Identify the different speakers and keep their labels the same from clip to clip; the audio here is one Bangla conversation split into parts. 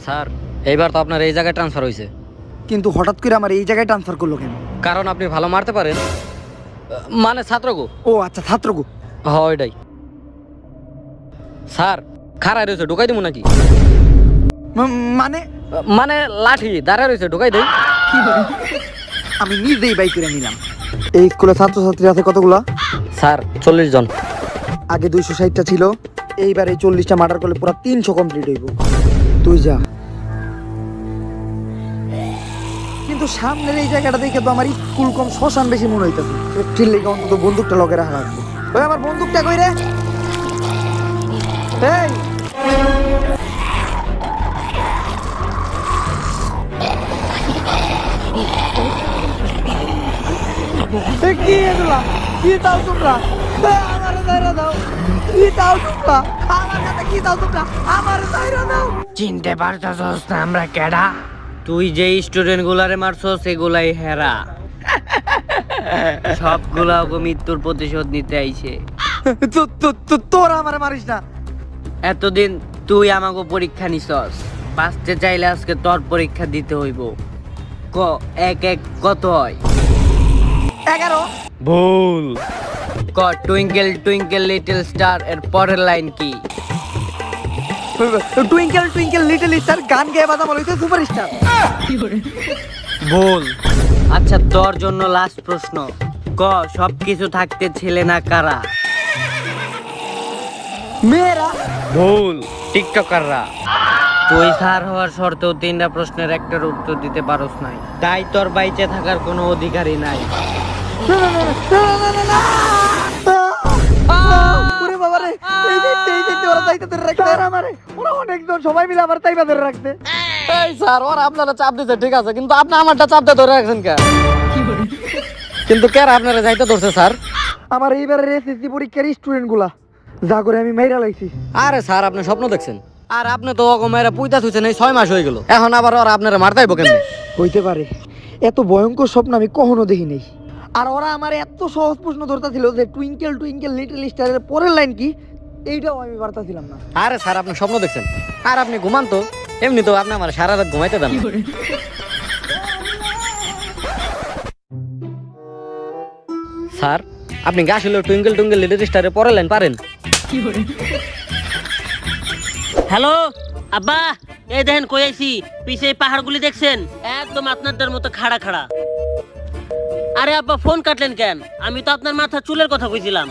Speaker 1: স্যার এইবার তো আপনার এই জায়গায় ট্রান্সফার হয়েছে।
Speaker 2: কিন্তু হঠাৎ করে আমার এই জায়গায় ট্রান্সফার করলো কেন?
Speaker 1: কারণ আপনি ভালো মারতে পারেন, মানে ছাত্রগো।
Speaker 2: ও আচ্ছা, ছাত্রগো।
Speaker 1: হয় এটাই। স্যার খাড়ায় রয়েছে, ঢুকাই দিব নাকি?
Speaker 2: মানে
Speaker 1: মানে লাঠি দাঁড়ায় রয়েছে, ঢুকাই দেই?
Speaker 2: আমি নিজেই বাই করে নিলাম। এই স্কুলে ছাত্রছাত্রী আছে কতগুলা?
Speaker 1: স্যার 40 জন।
Speaker 2: আগে 260টা ছিল, এইবার এই 40টা মার্ডার করলে পুরো 300 কমপ্লিট হইব। তুই যা। কিন্তু সামনের এই জায়গাটা দেখে তো আমার স্কুল কম শ্মশান বেশি মনে হইতেছে। ঠিক লেগে অন্তত বন্দুকটা লগে রাখা লাগবে। ওই আমার বন্দুকটা কই রে? এই কি এগুলা? কি দাও তোমরা? আমারে দাইরা দাও। কি দাও তোমরা? আমার কাছে কি দাও তোমরা? আমারে দাইরা দাও।
Speaker 1: চিনতে পারছস না আমরা কেডা? তুই যে স্টুডেন্ট গুলারে মারছস সেগুলাই হেরা। সবগুলা ওকে মৃত্যুর প্রতিশোধ নিতে আইছে।
Speaker 2: তোরা আমারে মারিস না।
Speaker 1: এতদিন তুই আমাকে পরীক্ষা নিছস, বাঁচতে চাইলে আজকে তোর পরীক্ষা দিতে হইব। ক এক এক কত হয়?
Speaker 2: 11।
Speaker 1: ভুল। ক টুইঙ্কেল টুইঙ্কেল লিটল স্টার এর পরের লাইন কি?
Speaker 2: টুইঙ্কেল টুইঙ্কেল লিটল স্টার গান গেয়ে বাজাম হইতো সুপারস্টার।
Speaker 1: ভুল। আচ্ছা তোর জন্য লাস্ট প্রশ্ন, ক সবকিছু থাকতে ছেলে না কারা?
Speaker 2: মেয়েরা।
Speaker 1: ভুল, টিকটকাররা। তুই স্যার হওয়ার শর্তেও 3টা প্রশ্নের একটার উত্তর দিতে পারস নাই, তাই তোর বাইচে থাকার কোনো অধিকারই নাই।
Speaker 2: ওরে বাবা রে, এই ওরা যাইতে ধরে রাখতে আর আমারে ওরা অনেকজন সবাই মিলে আমার তাইবা ধরে রাখতে।
Speaker 1: এই স্যার ওরা আপনারা চাপ দিতে ঠিক আছে, কিন্তু আপনি আমারটা চাপ দিয়ে ধরে রাখছেন কেন? কিন্তু কেন আপনারা যাইতে ধরছে স্যার?
Speaker 2: আমার এইবারের এসএসসি পরীক্ষার স্টুডেন্ট গুলা যা করে আমি মাইরা লাইছি।
Speaker 1: আরে স্যার আপনি স্বপ্ন দেখছেন, আর আপনি তো মেয়েরা পুইতা থুইছেন এই 6 মাস হয়ে গেল, এখন আবার ওরা আপনারা মারতাইব কেন?
Speaker 2: হইতে পারে, এত ভয়ঙ্কর স্বপ্ন আমি কখনো দেখি নাই। আর ওরা আমার এত সহজ প্রশ্ন ধরতা ছিল যে টুইঙ্কেল টুইঙ্কেল লিটল স্টারের পরের লাইন কি, এইটাও আমি পারতাছিলাম না।
Speaker 1: আরে স্যার আপনি স্বপ্ন দেখছেন, আর আপনি ঘুমান তো, এমনি তো আপনি আমার সারা রাত ঘুমাইতে দেন। স্যার আপনি গা ছিল টুইঙ্কেল টুইঙ্কেল লিটল স্টারের পরের লাইন পারেন?
Speaker 3: হ্যালো আব্বা, এই দেখেন কই আইছি, পিছে এই পাহাড়গুলি দেখছেন, একদম আপনাদের মতো খাড়া খাড়া। আরে আব্বা ফোন কাটলেন কেন? আমি তো আপনার মাথা চুলের কথা কইছিলাম।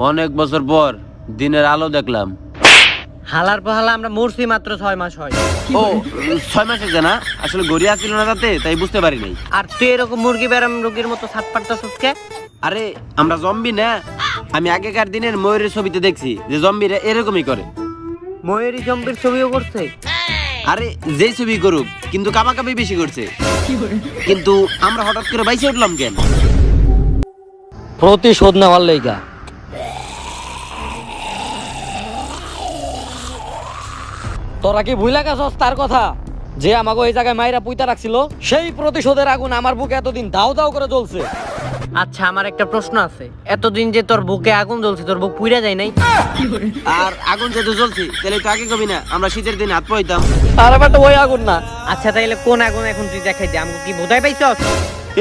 Speaker 4: অনেক বছর পর দিনের আলো দেখলাম।
Speaker 1: হালার পাহালা আমরা মরছি মাত্র 6 মাস হয়।
Speaker 4: ও 6 মাসের জানা, আসলে গড়িয়া ছিল না তাতে, তাই বুঝতে পারি নাই।
Speaker 1: আর তুই এরকম মুরগি ব্যারাম রোগীর মতো ছাদ পাড়তাছিস কে?
Speaker 4: আরে আমরা জম্বি না, আমি আগেকার দিনের ময়ূরের ছবিতে দেখছি যে জম্বিরা এরকমই করে।
Speaker 1: ময়ূরী জম্বির ছবিও করছে?
Speaker 4: আরে যেই ছবি করুক, কিন্তু কামাকামি বেশি করছে। কিন্তু আমরা হঠাৎ করে বাইসে উঠলাম কেন?
Speaker 1: প্রতিশোধ নেওয়ার লাইগা। তোরা কি ভুলে গেছস তার কথা, যে আমাকে এই জায়গায় মাইরা পুইতা রাখছিল? সেই প্রতিশোধের আগুন আমার বুকে এতদিন দাও দাও করে জ্বলছে। আচ্ছা আমার একটা প্রশ্ন আছে, এতদিন যে তোর বুকে আগুন জ্বলছে, তোর বুক পুইরা যায় নাই?
Speaker 4: আর আগুন যেহেতু জ্বলছে, তাহলে তো আগে কবি না আমরা শীতের দিন হাত পাইতাম।
Speaker 1: আরে বাট ওই আগুন না। আচ্ছা তাইলে কোন আগুন এখন তুই দেখাই দে, আমাকে কি বোঝাই পাইছস?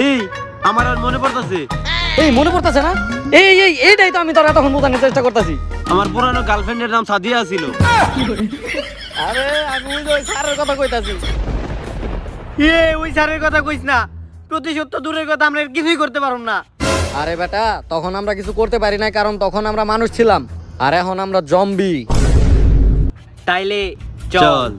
Speaker 4: এই আমার আর মনে পড়তেছে।
Speaker 1: এই মনে পড়তেছে না? এইটাই তো আমি তোর এতক্ষণ বোঝানোর চেষ্টা করতেছি।
Speaker 4: আমার পুরানো গার্লফ্রেন্ডের নাম সাদিয়া ছিল।
Speaker 1: আরে আমি ওই স্যারের কথা কইতাছি।
Speaker 2: ওই স্যারের কথা কইস না, প্রতিশোধ তো দূরের কথা, আমরা কিছুই করতে পারব না।
Speaker 1: আরে বেটা তখন আমরা কিছু করতে পারি না, কারণ তখন আমরা মানুষ ছিলাম, আর এখন আমরা জম্বি। তাইলে চল।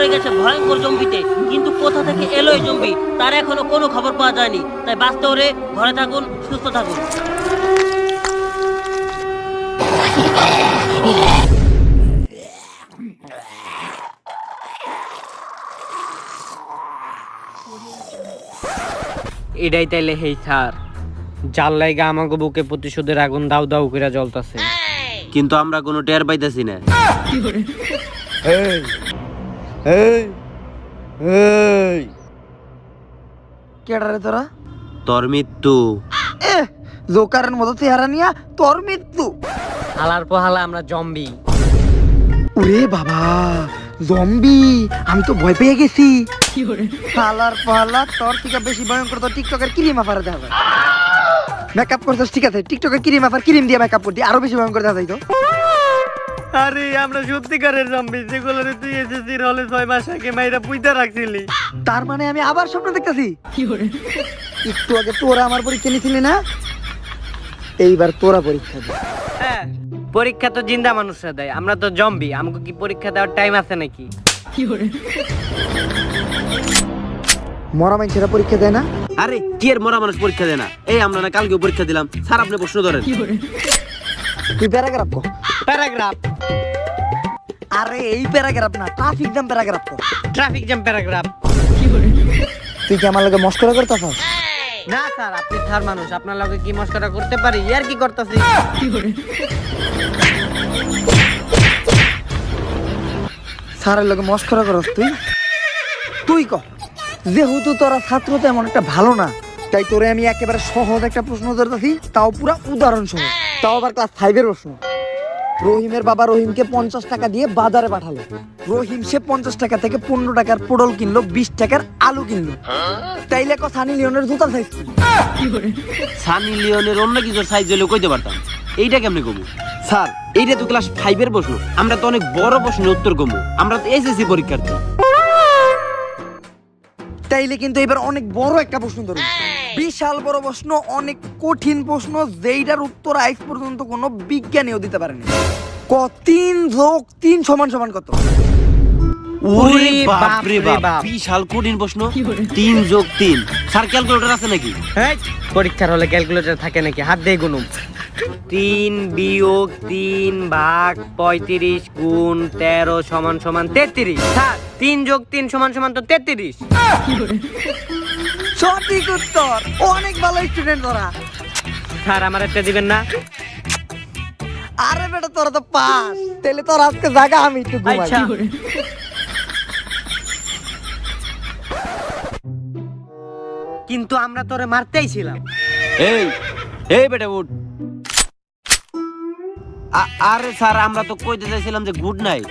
Speaker 3: মরে গেছে ভয়ঙ্কর জম্বিতে, কিন্তু কোথা থেকে এলো এই জম্বি তার এখনো কোনো খবর পাওয়া যায়নি। তাই বাঁচতে হলে ঘরে থাকুন, সুস্থ থাকুন।
Speaker 1: এটাই তাইলে হেই স্যার, যার লাইগা আমাকে বুকে প্রতিশোধের আগুন দাউ দাউ করে জ্বলতাছে।
Speaker 4: কিন্তু আমরা কোনো টের পাইতেছি না।
Speaker 2: এই এই এই কেডা রে তোরা?
Speaker 4: তোর মৃত্যু।
Speaker 2: এ জোকারের মতো চেহারা নিয়া তোর মৃত্যু।
Speaker 1: হালার পহালা আমরা জম্বি।
Speaker 2: ওরে বাবা, জম্বি! আমি তো ভয় পেয়ে গেছি। হালার পালা, তোর থেকে বেশি ভয়ঙ্কর তো টিকটকের ক্রিম আফারে দেখা যায়। মেকআপ করছিস ঠিক আছে, টিকটকের ক্রিম আফার ক্রিম দিয়ে মেকআপ করতি আরো বেশি ভয়ঙ্কর দেখা যায় তো।
Speaker 1: আরে আমরা সত্যিকারের জম্বি, যেগুলো তুই এসএসসির হলে 6 মাস আগে মাইরা পুইতা রাখছিলি।
Speaker 2: তার মানে আমি আবার স্বপ্ন দেখতেছি। একটু আগে তোরা আমার পরীক্ষা নিছিলি না, এইবার তোরা পরীক্ষা দে।
Speaker 1: হ্যাঁ, পরীক্ষা তো জিন্দা মানুষরা দেয়, আমরা তো জম্বি, আমাকে কি পরীক্ষা দেওয়ার টাইম আছে নাকি?
Speaker 2: মরা মানুষেরা পরীক্ষা দেয় না?
Speaker 4: আরে কি এর মরা মানুষ পরীক্ষা দেয় না? এই আমরা না কালকেও পরীক্ষা দিলাম, স্যার আপনি প্রশ্ন ধরেন।
Speaker 2: তুই প্যারাগ্রাফ কর।
Speaker 1: প্যারাগ্রাফ?
Speaker 2: আরে এই প্যারাগ্রাফ না, ট্রাফিক জ্যাম প্যারাগ্রাফ কর।
Speaker 1: Traffic jam paragraph?
Speaker 2: তুই কি আমার লগে মস্করা করতেছস?
Speaker 1: না স্যার, আপনি স্যার মানুষ, আপনার লগে কি মস্করা করতে পারি? ইয়ার কি করতেছি?
Speaker 2: স্যারের লগে মস্করা করস তুই? তুই ক, যেহেতু তোরা ছাত্র তেমন একটা ভালো না, তাই তোরে আমি একেবারে সহজ একটা প্রশ্ন ধরতেছি, তাও পুরা উদাহরণ সহ, তাও আবার ক্লাস 5 এর প্রশ্ন। রহিমের বাবা রহিমকে 50 টাকা দিয়ে বাজারে পাঠালো। রহিম সে 50 টাকা থেকে 15 টাকার পটল কিনলো, 20 টাকার আলু কিনলো। তাইলে ক সানি লিওনের জুতার সাইজ কি?
Speaker 4: সানি লিওনের অন্য কিছুর সাইজ হলেও কইতে পারতাম, এইটা কেমনে কমু? স্যার এইটা তো ক্লাস 5 এর প্রশ্ন, আমরা তো অনেক বড় প্রশ্নের উত্তর কমু, আমরা তো এসএসসি পরীক্ষার্থী।
Speaker 2: তাইলে কিন্তু এবার অনেক বড় একটা প্রশ্ন ধরুন, বিশাল বড় প্রশ্ন, অনেক কঠিন প্রশ্ন, যেইটার উত্তর আজ পর্যন্ত কোনো বিজ্ঞানীও দিতে পারেনি। 3 যোগ 3 সমান সমান কত?
Speaker 4: ওরে বাপ রে বাপ, বিশাল কঠিন প্রশ্ন। 3 যোগ 3, স্যার ক্যালকুলেটর আছে নাকি?
Speaker 1: হ্যাঁ, পরীক্ষার হলে ক্যালকুলেটর থাকে নাকি? হাত দিয়ে গুনুম। 3 বিয়োগ 3 ভাগ 35 গুণ 13 সমান সমান 33। স্যার 3 যোগ 3 সমান সমান তো 33।
Speaker 2: সঠিক উত্তর। অনেক ভালো স্টুডেন্ট তোরা।
Speaker 1: স্যার আমার একটা দিবেন না?
Speaker 2: আরে বেটা তোরা তো পাস, তাহলে তোর আজকে জায়গা আমি একটু ঘুমাই।
Speaker 1: আচ্ছা। কিন্তু আমরা তোরে মারতেই ছিলাম।
Speaker 4: এই এই বেটা উঠ। আরে স্যার আমরা তো কইতে চাইছিলাম যে good night.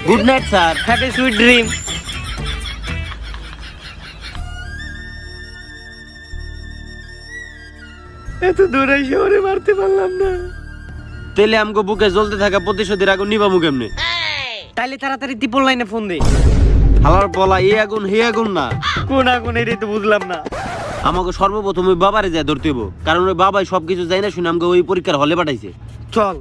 Speaker 4: Good night sir.
Speaker 1: Happy sweet dream. এত দূরে শহরে মারতে পারলাম না।
Speaker 4: তেলে আমগো বুকে জ্বলতে থাকা প্রতিশোধের আগুন নিবামু কেমনে?
Speaker 1: তাইলে তাড়াতাড়ি ত্রিপল লাইনে ফোন দে।
Speaker 4: হালার বলা এই আগুন হে আগুন না।
Speaker 1: কোন আগুন এটাই তো বুঝলাম না।
Speaker 4: আমাকে সর্বপ্রথম ওই বাবারে যায় ধরতে হইব, কারণ ওই বাবাই সবকিছু যাই না শুনে আমাকে ওই পরীক্ষার হলে পাঠাইছে।
Speaker 2: চল।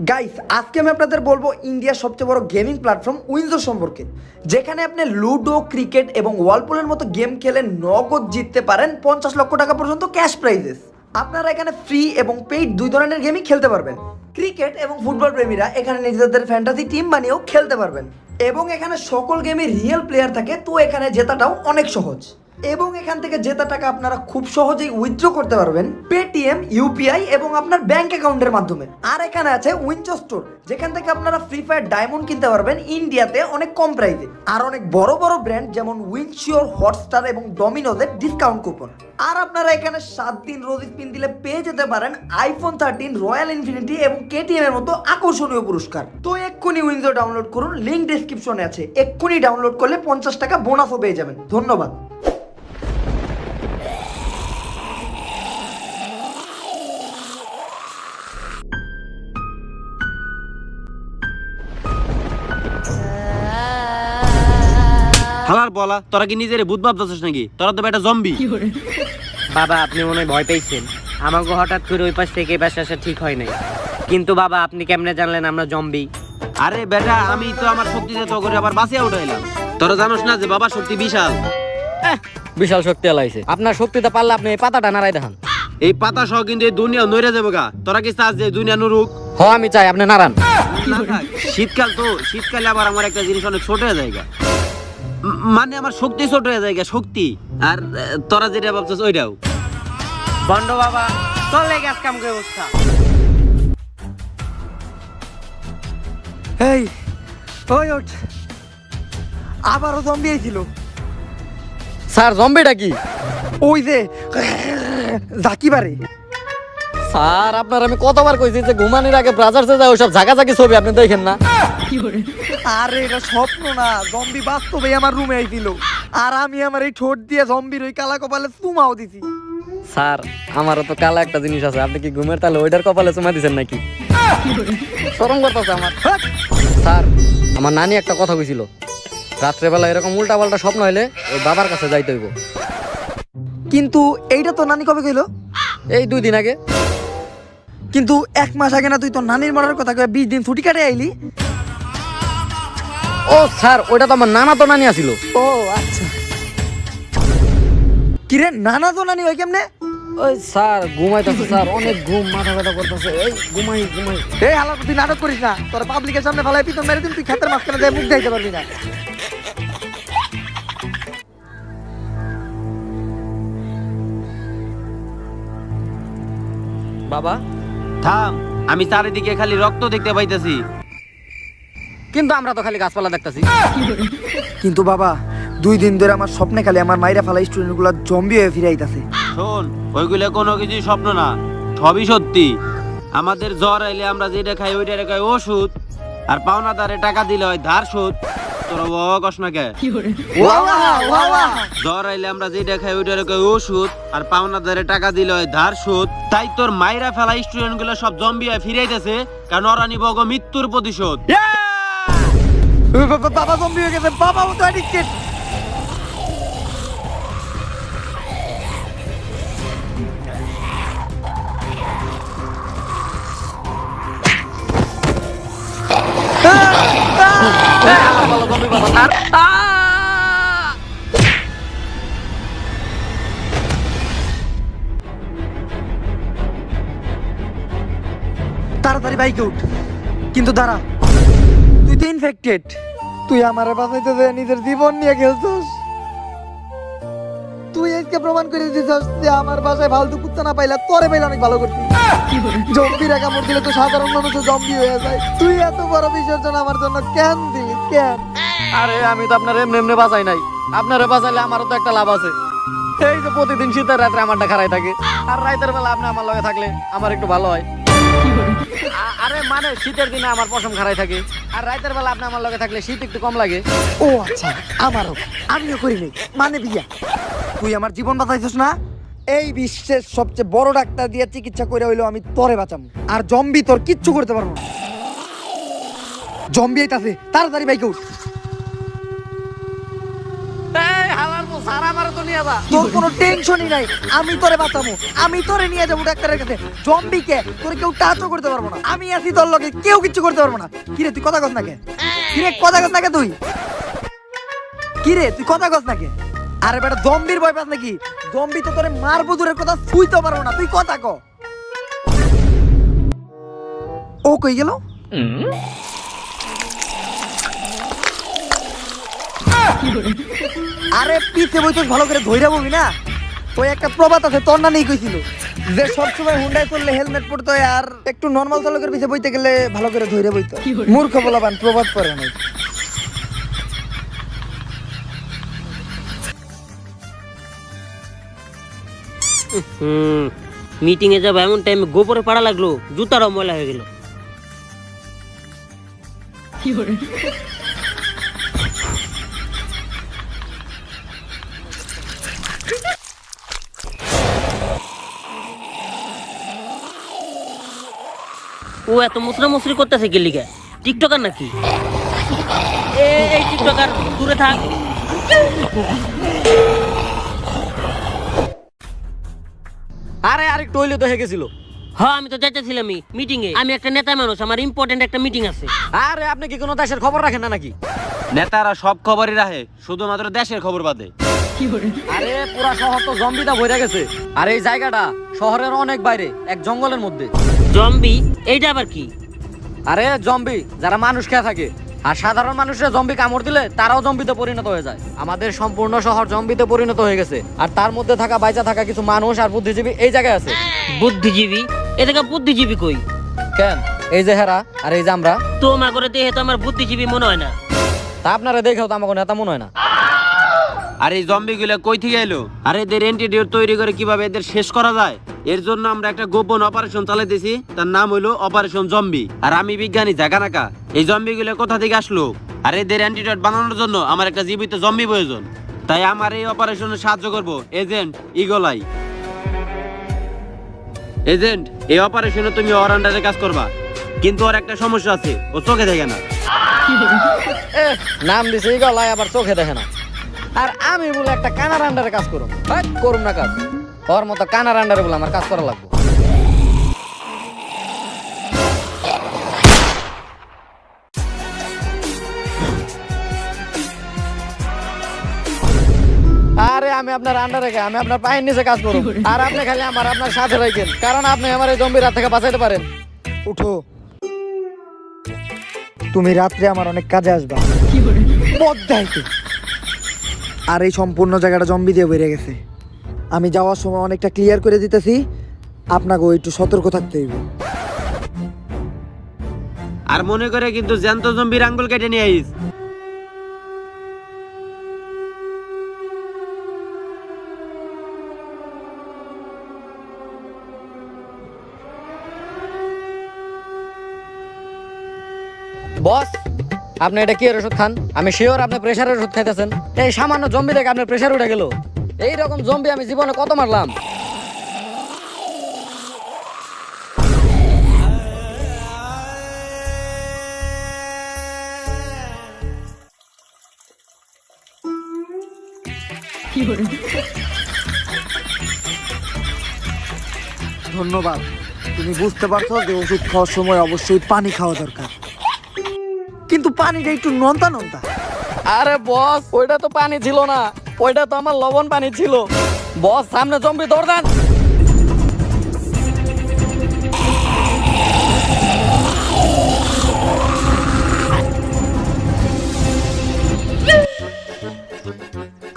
Speaker 2: গাইস, আজকে আমি আপনাদের বলবো ইন্ডিয়ার সবচেয়ে বড় গেমিং প্ল্যাটফর্ম উইনজো সম্পর্কে, যেখানে আপনি লুডো, ক্রিকেট এবং ওয়ালপুলের মতো গেম খেলে নগদ জিততে পারেন 50 লক্ষ টাকা পর্যন্ত ক্যাশ প্রাইজেস। আপনারা এখানে ফ্রি এবং পেইড দুই ধরনের গেমই খেলতে পারবেন। ক্রিকেট এবং ফুটবল প্রেমীরা এখানে নিজেদের ফ্যান্টাসি টিম বানিয়েও খেলতে পারবেন, এবং এখানে সকল গেমে রিয়েল প্লেয়ার থাকে, তো এখানে জেতাটাও অনেক সহজ। এবং এখান থেকে জেতা টাকা আপনারা খুব সহজেই উইথড্র করতে পারবেন পেটিএম, ইউপিআই এবং আপনার ব্যাংক অ্যাকাউন্টের মাধ্যমে। আর এখানে আছে উইনজো স্টোর, যেখান থেকে আপনারা ফ্রি ফায়ার ডায়মন্ড কিনতে পারবেন ইন্ডিয়াতে অনেক কম প্রাইসে। আর অনেক বড় বড় ব্র্যান্ড যেমন উইনশিওর, হটস্টার এবং ডমিনোজের ডিসকাউন্ট কুপন। আর আপনারা এখানে 7 দিন রোজ স্পিন দিলে পেয়ে যেতে পারেন আইফোন 13, রয়্যাল ইনফিনিটি এবং কেটিএম এর মতো আকর্ষণীয় পুরস্কার। তো এক্ষুনি উইনজো ডাউনলোড করুন, লিংক ডেসক্রিপশনে আছে। এক্ষুনি ডাউনলোড করলে 50 টাকা বোনাসও পেয়ে যাবেন। ধন্যবাদ।
Speaker 4: হালার বলা, তোরা কি নিজের ভূত ভাবতেছিস নাকি? তোরা তো বেটা জম্বি।
Speaker 1: বাবা আপনি মনে হয় ভয় পেয়েছেন, আমাকে হঠাৎ করে ওই পাশ থেকে এই পাশে আসা ঠিক হয় নাই। কিন্তু বাবা আপনি কেমনে জানলেন আমরা জম্বি?
Speaker 4: আরে বেটা, আমি তো আমার শক্তিতে তো করে আবার বাঁচিয়ে উঠাইলাম। তোরা জানোস না যে বাবা শক্তি বিশাল।
Speaker 1: বিশাল শক্তি আলাইছে। আপনার শক্তিতে পারলে আপনি এই পাতাটা নাড়াই দেখান।
Speaker 4: এই পাতা সহ কিন্তু এই দুনিয়া নইরা যাবে গা। তোরা কি চাস যে দুনিয়া নুরুক?
Speaker 1: হ আমি চাই আপনি নাড়ান।
Speaker 4: না থাক। শীতকাল তো, শীতকালে আবার আমার একটা জিনিস অনেক ছোট হয়ে যায় গা। মানে আমার শক্তি ছোট হয়ে যায় গা, শক্তি। আর তোরা যেটা ভাবছিস ওইটাও।
Speaker 1: বন্ড বাবা চলে গ্যাস কাম করে অবস্থা।
Speaker 2: এই ওই ওঠ, আবারও জম্বি আইছিল।
Speaker 1: স্যার জম্বিটা কি?
Speaker 2: ওই যে জাকিবারে।
Speaker 1: স্যার আপনার আমি কতবার কইছি যে ঘুমানোর আগে ব্রাজার্সে যায় ওইসব ঝাঁকাঝাঁকি ছবি আপনি দেখেন না?
Speaker 2: আরে এটা স্বপ্ন না, জম্বি বাস্তবে আমার রুমে আইছিল। আর আমি আমার এই ঠোঁট দিয়ে জম্বির ওই কালা কপালে চুমাও দিছি।
Speaker 1: স্যার আমারও তো কালা একটা জিনিস আছে, আপনি কি ঘুমের তাহলে ওইটার কপালে চুমা দিছেন নাকি? শরম করতেছে আমার। স্যার আমার নানি একটা কথা কইছিল, রাত্রেবেলা এরকম উল্টা পাল্টা স্বপ্ন হইলে ওই বাবার কাছে যাইতে হইব।
Speaker 2: কিন্তু এইটা তো নানি কবে কইলো?
Speaker 1: এই 2 দিন আগে।
Speaker 2: কিন্তু 1 মাস আগে না তুই তোর নানির মরার কথা কয়ে 20 দিন ছুটি কাটে আইলি?
Speaker 1: ও স্যার ওইটা তো আমার নানা তো নানি আছিল।
Speaker 2: ও আচ্ছা। কিরে নানা তো নানি ওই কেমনে?
Speaker 1: ওই স্যার ঘুমাইতেছে স্যার, অনেক ঘুম, মাথা ব্যথা করতেছে, এই ঘুমাই।
Speaker 2: এই হালা তুই নাটক করিস না, তোর পাবলিকের সামনে ফালাই পিতন মেরে দিন, তুই ক্ষেতের মাঝখানে দিয়ে মুখ দেখাইতে পারবি না।
Speaker 1: বাবা
Speaker 4: থাম, আমি চারিদিকে খালি রক্ত দেখতে পাইতেছি।
Speaker 1: কিন্তু আমরা তো খালি গাছপালা দেখতাছি।
Speaker 2: কিন্তু বাবা 2 দিন ধরে আমার স্বপ্নে খালি আমার মাইরা ফালা স্টুডেন্ট গুলা জম্বি হয়ে ফিরে আইতাছে।
Speaker 4: শোন, ওইগুলো কোনো কিছুই স্বপ্ন না, সবই সত্যি। আমাদের জ্বর আইলে আমরা যেটা খাই ওইটা খাই ওষুধ, আর পাওনাদারে টাকা দিলে হয় ধার সুদ। তোরা বাবা কস না কে? জ্বর আইলে আমরা যেটা খাই ওইটা খাই ওষুধ, আর পাওনাদারে টাকা দিলে হয় ধার সুদ। তাই তোর মাইরা ফেলা স্টুডেন্ট গুলো সব জম্বি হয়ে ফিরে আইতেছে, কারণ ওরা নিব গো মৃত্যুর প্রতিশোধ।
Speaker 2: বাবা জম্বি হয়ে গেছে, বাবা ও তো অ্যাডিক্টেড। তাড়াতাড়ি বাইকে উঠ। কিন্তু দাঁড়া, তুই তো ইনফেক্টেড। তুই আমারে বাঁচাইতে যে নিজের জীবন নিয়ে খেলছস। তুই আজকে প্রমাণ করে দিছস যে আমার বাসায় ফালতু কুত্তা না পাইলা তোরে পাইলে অনেক ভালো করতি। জম্বির কামড় দিলে তো সাধারণ মানুষও জম্বি হয়ে যায়। তুই এত বড় বিসর্জন আমার জন্য কেন দিলি, কেন?
Speaker 1: আরে আমি তো আপনার এমনি এমনি বাঁচাই নাই, আপনারে বাঁচাইলে আমারও তো একটা লাভ আছে। এই যে প্রতিদিন শীতের রাত্রে আমারটা খারাই থাকে, আর রাতের বেলা আপনি আমার লগে থাকলে আমার একটু ভালো হয়। আরে মানে শীতের দিনে আমার পশম খারাই থাকে, আর রাতের বেলা আপনি আমার লগে থাকলে শীত একটু কম লাগে।
Speaker 2: ও আচ্ছা, আমারও, আমিও করি নাই, মানে বিয়া। তুই আমার জীবন বাঁচাইছস না, এই বিশ্বের সবচেয়ে বড় ডাক্তার দিয়ে চিকিৎসা করে হইলো আমি তোরে বাঁচাম। আর জম্বি তোর কিচ্ছু করতে পারবো না। জম্বি আইতাছে, তাড়াতাড়ি বাইকে উঠ। তোর কোনো টেনশনই নাই, আমি তোরে বাঁচাবো, আমি তোরে নিয়ে যাবো ডাক্তারের কাছে। জম্বিকে তোরে কেউ টাচও করতে পারবো না, আমি আছি তোর লগে, কেউ কিচ্ছু করতে পারবো না। কিরে তুই কথা কস না কে? কিরে কথা কস না কে তুই? কিরে তুই কথা কস না কে? আরে বেটা জম্বির ভয় পাস নাকি? জম্বি তো তোরে মারবো দূরের কথা, ছুঁইতে পারবো না, তুই কথা ক। ও কই গেল? আরে পিছে বই তো ভালো করে ধইরা বলবি না। ওই একটা প্রবাদ আছে, তোর না নেই কইছিল যে সবসময় হুন্ডায় চললে হেলমেট পরতে হয়, আর একটু নর্মাল চালকের পিছে বইতে গেলে ভালো করে ধইরা বইতো। মূর্খ বলাবান প্রবাদ পড়ে নাই।
Speaker 3: মিটিং এ যাবো এমন টাইমে গোবরে পাড়া লাগলো, জুতারও ময়লা হয়ে গেল। ও এত মুসরামুসরি করতেছে কি লিগে? টিকটকার নাকি? এই টিকটকার দূরে থাক।
Speaker 1: আরে আরেকটু হইলে তো হয়ে গেছিল।
Speaker 3: হ্যাঁ আমি তো যাইতেছিলামই মিটিং এ। আমি একটা নেতা মানুষ, আমার ইম্পর্টেন্ট একটা মিটিং আছে।
Speaker 1: আরে আপনি কি কোনো দেশের খবর রাখেন না নাকি?
Speaker 4: নেতারা সব খবরই রাখে, শুধুমাত্র দেশের খবর বাদে।
Speaker 1: আরে পুরা শহর তো জম্বিটা ভরে গেছে। আর এই জায়গাটা শহরের অনেক বাইরে, এক জঙ্গলের মধ্যে।
Speaker 3: জম্বি? এইটা আবার কি?
Speaker 1: আরে জম্বি যারা মানুষ খেয়ে থাকে, আর সাধারণ মানুষরা জম্বি কামড় দিলে তারাও জম্বিতে পরিণত হয়ে যায়। আমাদের সম্পূর্ণ শহর জম্বিতে পরিণত হয়ে গেছে, আর তার মধ্যে থাকা বাইচা থাকা কিছু মানুষ আর বুদ্ধিজীবী এই জায়গায় আছে।
Speaker 3: বুদ্ধিজীবী? এ থেকে বুদ্ধিজীবী কই?
Speaker 1: কেন, এই যে হেরা আর এই যে আমরা,
Speaker 3: তো মা করে দেখে তো আমার বুদ্ধিজীবী মনে হয় না।
Speaker 1: তা আপনারা দেখেও তো আমাকে নেতা মনে হয় না।
Speaker 4: আর এই জম্বি গুলো কই থেকে এলো? আর এদের অ্যান্টিডোট তৈরি করে কিভাবে এদের শেষ করা যায়, এর জন্য আমরা একটা গোপন অপারেশন চালাইতেছি। তার নাম হলো অপারেশন জম্বি। আর আমি বিজ্ঞানী জাগানাকা। এই জম্বি গুলো কোথা থেকে আসলো, আর এদের অ্যান্টিডোট বানানোর জন্য আমার একটা জীবিত জম্বি প্রয়োজন। তাই আমার এই অপারেশনে সাহায্য করব এজেন্ট ইগলাই। এজেন্ট, এই অপারেশনে তুমি ওর আন্ডারে কাজ করবা, কিন্তু ওর একটা সমস্যা আছে, ও চোখে দেখে না।
Speaker 1: নাম দিছে গলায়, আবার চোখে দেখে না। আর আমি বলে একটা কানার আন্ডারে কাজ করুম, করুম না কাজ। ওর মতো কানার আন্ডারে বলে আমার কাজ করা লাগবে। আরে আমি আপনার আন্ডারে, আমি আপনার পায়ের নিচে কাজ করুম, আর আপনি খালি আপনার সাথে রাখেন, কারণ আপনি আমার এই জম্বির হাত থেকে বাঁচাইতে পারেন।
Speaker 2: উঠো, তুমি রাত্রে আমার অনেক কাজে আসবা। বদ্দাইতে। আর এই সম্পূর্ণ জায়গাটা জম্বি দিয়ে বেড়ে গেছে। আমি যাওয়ার সময় অনেকটা ক্লিয়ার করে দিতেছি, আপনাকে একটু সতর্ক থাকতে হইব।
Speaker 4: আর মনে করে কিন্তু জ্যান্ত জম্বির আঙ্গুল কেটে নিয়ে আইস।
Speaker 1: বস, আপনি এটা কি এর ওষুধ খান? আমি শিওর আপনি প্রেসারের ওষুধ খাইতেছেন। এই সামান্য জম্বি দেখে আপনার প্রেসার উঠে গেল। এইরকম জম্বি আমি জীবনে কত মারলাম।
Speaker 2: ধন্যবাদ, তুমি বুঝতে পারছো যে ওষুধ খাওয়ার সময় অবশ্যই পানি খাওয়া দরকার, কিন্তু পানিটা একটু নন্তা নন্তা।
Speaker 1: আরে বস, ওইটা তো পানি ছিল না, ওইটা তো আমার লবণ পানি ছিল। বস, সামনে জম্বি, দৌড় দেন।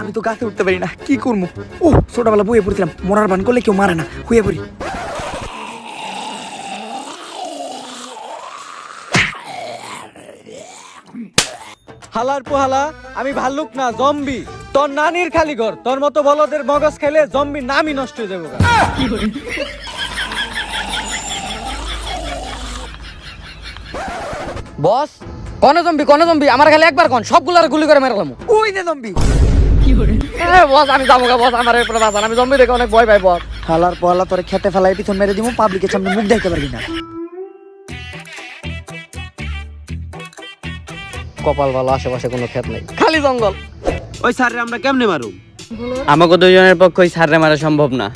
Speaker 2: আমি তো গাছে উঠতে পারি না, কি করবো? ও ছোটবেলা বইয়ে পড়ছিলাম, মরার বান করলে কেউ মারে না, হুয়ে পড়ি।
Speaker 5: হালার পোহালা, আমি ভাল্লুক না, জম্বি। তোর নানির খালি ঘর, তোর মতো বলদের মগজ খেলে জম্বি নামই নষ্ট হয়ে যাবো।
Speaker 1: বস, কনে জম্বি আমার খালি একবার কোন, সবগুলার গুলি করে মেরালাম।
Speaker 2: ওই যে জম্বি।
Speaker 1: বস আমি যাবো গা, বস আমার এরপরে বাঁচান, আমি জম্বি দেখে অনেক ভয় পাই বস।
Speaker 2: হালার পোহালা তোরে খেতে ফেলাই পিছন মেরে দিব, পাবলিকের সামনে মুখ দেখতে পারবি না।
Speaker 1: কপাল ভালো, আশেপাশে কোনো ক্ষেত নেই, খালি জঙ্গল।
Speaker 4: ওই স্যার আমরা কেমনে মারু?
Speaker 6: আমাকে দুজনের পক্ষে ওই সাররে মারা সম্ভব না।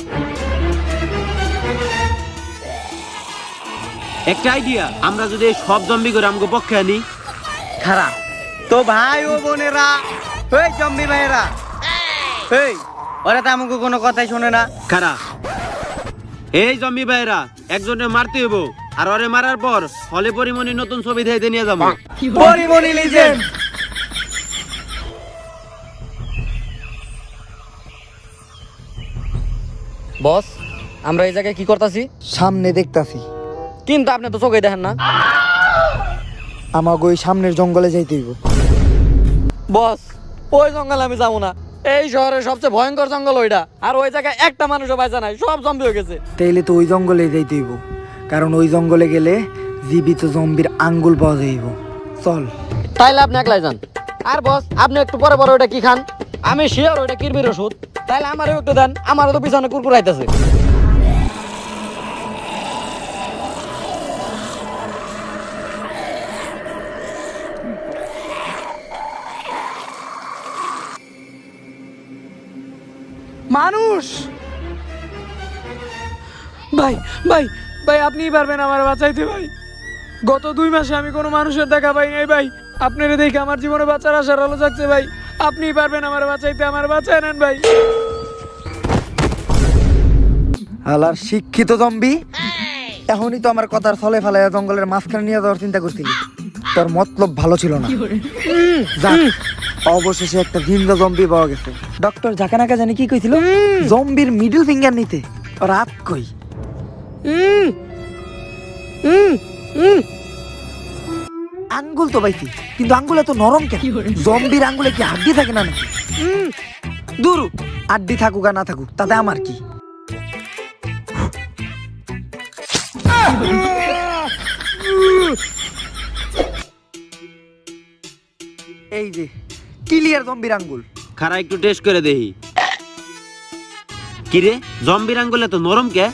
Speaker 4: একটা আইডিয়া, আমরা যদি এই সব জম্বি করে আমাকে পক্ষে আনি।
Speaker 6: খারাপ তো ভাই ও বোনেরা, ওই জম্বি ভাইয়েরা, এই ওরা তো আমাকে কোনো কথাই শোনে না।
Speaker 4: খারা, এই জম্বি ভাইরা একজনে মারতে হইব, আর ওরে মারার পর হলে পরিমণি নতুন ছবি দেখতে নিয়ে যাবো।
Speaker 5: পরিমণি লিজেন্ড।
Speaker 1: বস, আমরা এই জায়গায় কি করতেছি?
Speaker 2: সামনে দেখতাছি,
Speaker 1: কিন্তু আপনি তো চোখে দেখেন না।
Speaker 2: আমাকে ওই সামনের জঙ্গলে যাইতে হইব।
Speaker 1: বস, ওই জঙ্গলে আমি যাবো না। এই শহরের সবচেয়ে ভয়ঙ্কর জঙ্গল ওইটা, আর ওই জায়গায় একটা মানুষও বাঁচা নাই, সব জম্বি হয়ে গেছে।
Speaker 2: তাইলে তো ওই জঙ্গলে যাইতে হইব, কারণ ওই জঙ্গলে গেলে জীবিত জম্বির আঙ্গুল পাওয়া যাইব। চল।
Speaker 1: তাইলে আপনি একলাই যান। আর বস, আপনি একটু পরে পরে ওইটা কি খান? আমি শিওর ওইটা কিরবির ওষুধ। তাইলে আমারও একটু দেন, আমারও তো পিছনে কুরকুর আইতাছে।
Speaker 2: মানুষ, ভাই ভাই
Speaker 5: ভাই আপনিই পারবেন আমার বাঁচাইতে ভাই। গত 2 মাসে আমি কোনো মানুষের দেখা পাই নাই ভাই, আপনারা দেখে আমার জীবনে বাঁচার আশার আলো জাগছে ভাই। আপনিই পারবেন আমার বাঁচাইতে, আমার বাঁচায় নেন ভাই।
Speaker 2: আলার শিক্ষিত জম্বি, এখনই তো আমার কথার ফলে ফেলে জঙ্গলের মাঝখানে নিয়ে যাওয়ার চিন্তা করছিলি। তোর মতলব ভালো ছিল না। যাক, অবশেষে একটা জিন্দা জম্বি পাওয়া গেছে। ডক্টর জাকানাকা জানি কি কইছিল, জম্বির মিডল ফিঙ্গার নিতে। রাত কই আঙ্গুল তো পাইছি, কিন্তু আঙ্গুলে তো নরম কেন? জম্বির আঙ্গুলে কি হাড্ডি থাকে না নাকি? দূর, হাড্ডি থাকুক আর না থাকুক তাতে আমার কি। এই যে ক্লিয়ার জম্বির আঙ্গুল।
Speaker 4: খারা একটু টেস্ট করে দেখি। কিরে জম্বির আঙ্গুলে তো নরম কে?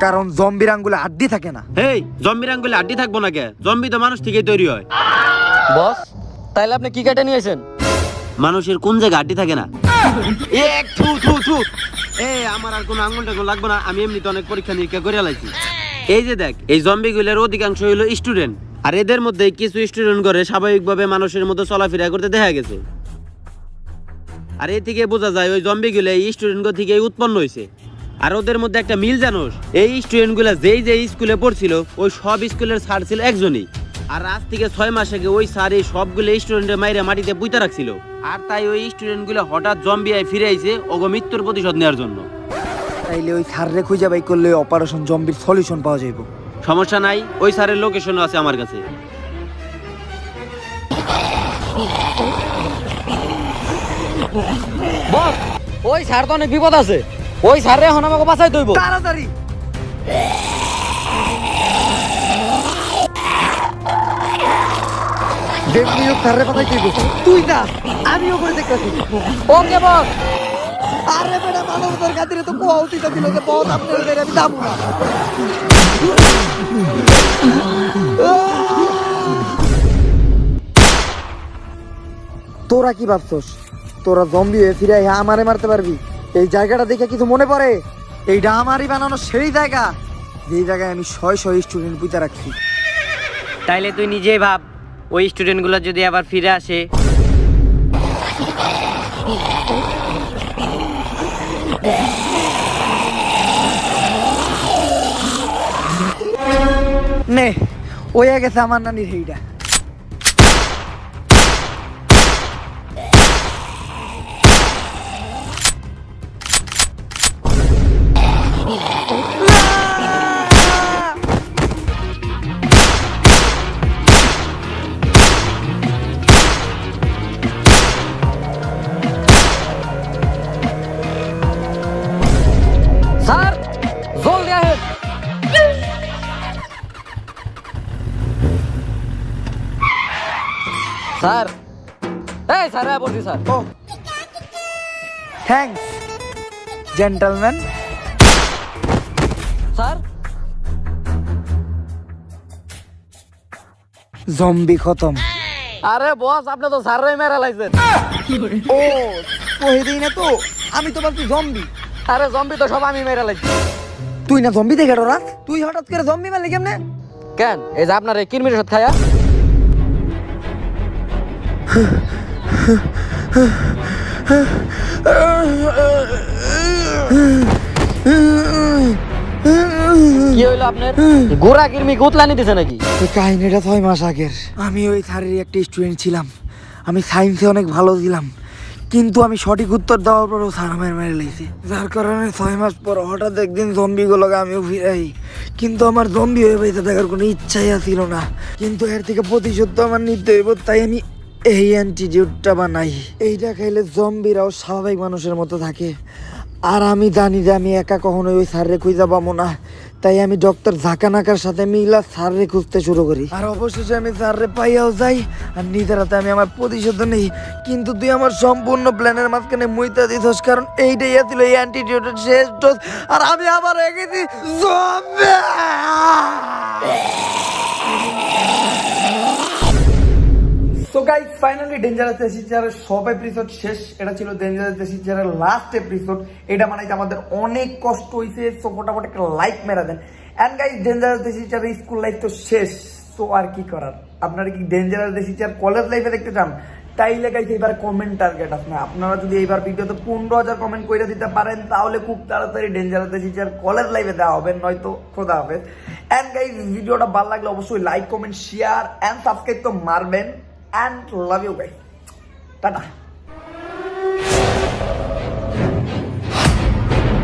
Speaker 2: কারণ জম্বির আঙ্গুলে হাড্ডি থাকে না।
Speaker 4: হেই, জম্বির আঙ্গুলে আড্ডি থাকবো না কে? জম্বি তো মানুষ থেকেই তৈরি হয়।
Speaker 1: বস তাইলে আপনি কি কেটে নিয়েছেন?
Speaker 4: মানুষের কোন জায়গায় আড্ডি থাকে না? থু থু থু। আমার আর কোনো আঙ্গুল টাঙ্গুল লাগবে না, আমি এমনিতে অনেক পরীক্ষা নিরীক্ষা করে লাইছি। এই যে দেখ, এই জম্বিগুলোর অধিকাংশ হইলো স্টুডেন্ট, আর এদের মধ্যে কিছু স্টুডেন্ট করে স্বাভাবিকভাবে মানুষের মতো চলাফেরা করতে দেখা গেছে। আর এ থেকে বোঝা যায় ওই জম্বিগুলো এই স্টুডেন্টগুলো থেকে উৎপন্ন হয়েছে। আর ওদের মধ্যে একটা মিল জানোস, এই স্টুডেন্টগুলো যেই স্কুলে পড়ছিল ওই সব স্কুলের স্যার ছিল একজনই। আর আজ থেকে 6 মাস আগে ওই স্যার এই সবগুলো স্টুডেন্টের মাইরে মাটিতে পুঁতে রাখছিল। আর তাই ওই স্টুডেন্টগুলো হঠাৎ জম্বিয়ায় ফিরে আইছে ওগো মৃত্যুর প্রতিশোধ নেওয়ার জন্য।
Speaker 2: তাইলে ওই স্যাররে খুঁজে বাই করলে অপারেশন জম্বির সলিউশন পাওয়া যাইব।
Speaker 4: সমস্যা নাই, ওই স্যারের লোকেশনও আছে আমার কাছে।
Speaker 1: বস ওই স্যার তো অনেক বিপদ আছে, ওই স্যার এখন আমাকে বাঁচাই দইব।
Speaker 2: তাড়াতাড়ি স্যাররে পাঠাই দিব। তুই না, আমিও করে দেখতেছি।
Speaker 1: ওকে বস।
Speaker 2: আরে বেটা, মানবতার খাতিরে তো কোয়া উচিত ছিল যে বহুত আপনার বেড়ে আমি যাবো না। তোরা কি ভাবছস তোরা জম্বি হয়ে ফিরে আমারে মারতে পারবি? এই জায়গাটা দেখে কিছু মনে পড়ে? এইটা আমারই বানানো সেই জায়গা, যেই জায়গায় আমি 100 স্টুডেন্ট পুঁতে রাখছি।
Speaker 3: তাইলে তুই নিজেই ভাব, ওই স্টুডেন্টগুলো যদি আবার ফিরে আসে।
Speaker 2: নে, ওয়া গেছে আমার নানির সেইটা।
Speaker 1: স্যার জলদি আহেন। স্যার এই স্যার বলছি স্যার।
Speaker 2: ও থ্যাঙ্কস জেন্টলম্যান।
Speaker 1: স্যার
Speaker 2: জম্বি খতম।
Speaker 1: আরে বস আপনি তো স্যারই মেরে লাইছেন।
Speaker 2: ও কই দেই না তো, আমি তো ভাবছি জম্বি।
Speaker 1: আরে জম্বি তো সব আমি মেরে লাইছি।
Speaker 2: তুই না জম্বি দেখে ডরাস? তুই হঠাৎ করে জম্বি মারলি কেমনে?
Speaker 1: কেন এই যে আপনার এই কিরমির সাথে খায়া। কি হইলো আপনার? গোড়া কিরমি গুতলানি দিছে নাকি?
Speaker 2: এই কাহিনীটা 6 মাস আগের। আমি ওই স্যারের একটা স্টুডেন্ট ছিলাম, আমি সায়েন্সে অনেক ভালো ছিলাম, কিন্তু আমি সঠিক উত্তর দেওয়ার পরও স্যার আমার মেরে লাইছে। যার কারণে 6 মাস পর হঠাৎ একদিন জম্বিগুলোকে আমিও ফিরাই। কিন্তু আমার জম্বি হয়ে বেঁচে থাকার কোনো ইচ্ছাই ছিল না, কিন্তু এর থেকে প্রতিশোধ তো আমার নিতে হইব। তাই আমি এই অ্যান্টিডিউটটা বানাই। এইটা খাইলে জম্বিরাও স্বাভাবিক মানুষের মতো থাকে। আর আমি জানি যে আমি একা কখনোই ওই স্যাররে খুঁজে পাবো না, তাই আমি ডক্টর জাকানাকার সাথে মিলা স্যাররে খুঁজতে শুরু করি। আর অবশেষে আমি স্যাররে পাইয়াও যাই, আর নিজের হাতে আমি আমার প্রতিশোধ নেই। কিন্তু তুই আমার সম্পূর্ণ প্ল্যানের মাঝখানে মুইতা দিছস, কারণ এইটাই ছিল এই অ্যান্টিডিউটের শেষ ডোজ, আর আমি আবার হয়ে গেছি জম্বি। তো গাইস ফাইনালি ডেঞ্জারাস ডেসিচারের সব এপিসোড শেষ। এটা ছিল ডেঞ্জারাস ডেসিচারের লাস্ট এপিসোড। এটা বানাইতে আমাদের অনেক কষ্ট হয়েছে, সো ফটাফট একটা লাইক মেরা দেন। অ্যান্ড গাইস ডেঞ্জারাস দেশি চার স্কুল লাইফ তো শেষ, তো আর কি করার। আপনারা কি ডেঞ্জারাস দেশি চার কলেজ লাইফে দেখতে চান? তাইলে গাইস এবার কমেন্ট টার্গেট আছে, আপনারা যদি এইবার ভিডিওতে 15,000 কমেন্ট করে দিতে পারেন তাহলে খুব তাড়াতাড়ি ডেঞ্জারাস দেশি চার কলেজ লাইফে দেওয়া হবে, নয়তো খোদা হাফেজ। অ্যান্ড গাইস ভিডিওটা ভালো লাগলে অবশ্যই like comment share and subscribe তো মারবেন। And love you guys, tata.